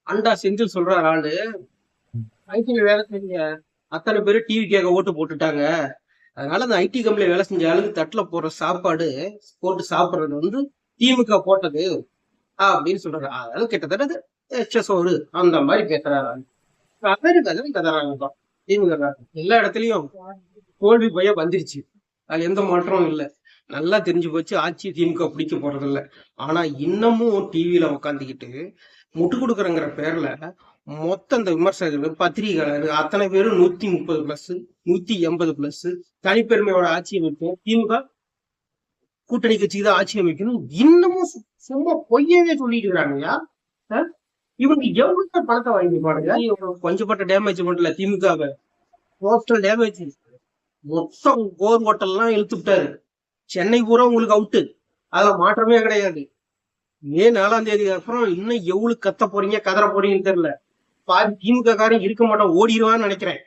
அண்டா செந்தில் சொல்றாரு ஆளு. ஐடில வேலை செஞ்ச அத்தனை பேரு டிவி கேட்க ஓட்டு போட்டுட்டாங்க. அதனால அந்த ஐடி கம்பெனில வேலை செஞ்ச ஆளுக்கு தட்டுல போடுற சாப்பாடு போட்டு சாப்பிடுறது திமுக போட்டது அப்படின்னு சொல்றாரு. அதாவது கிட்டத்தட்ட எச்சசோறு அந்த மாதிரி பேசுறாரு. கதறாங்க திமுக. எல்லா இடத்துலயும் தோல்வி பயம் வந்துருச்சு. அது எந்த மாற்றமும் இல்லை. நல்லா தெரிஞ்சு போச்சு ஆட்சி திமுக பிடிக்க போறது இல்ல. ஆனா இன்னமும் டிவியில உக்காந்துக்கிட்டு முட்டு கொடுக்குறங்கிற பேர்ல மொத்த இந்த விமர்சகர்கள் பத்திரிகையாளர் அத்தனை பேரும் 130+, 180+, தனிப்பெருமையோட ஆட்சி அமைக்கும், திமுக கூட்டணி கட்சி தான் ஆட்சி அமைக்கணும், இன்னமும் சும்மா பொய்யவே சொல்லிட்டு இருக்காங்கயா. இவங்க எவ்வளவு பணத்தை வாங்கி பாருங்க. கொஞ்சப்பட்ட டேமேஜ் பண்ணல திமுகவை, டோட்டல் டேமேஜ். மொத்தம் போர் ஹோட்டல்லாம் இழுத்து விட்டாரு. சென்னை பூரா உங்களுக்கு அவுட்டு. அதுல மாற்றமே கிடையாது. மே 4ஆம் தேதிக்கு அப்புறம் இன்னும் எவ்வளவு கத்த போறீங்க கதற போறீங்கன்னு தெரியல. பாதி திமுக காரன் இருக்க மாட்டான், ஓடிடுவான்னு நினைக்கிறேன்.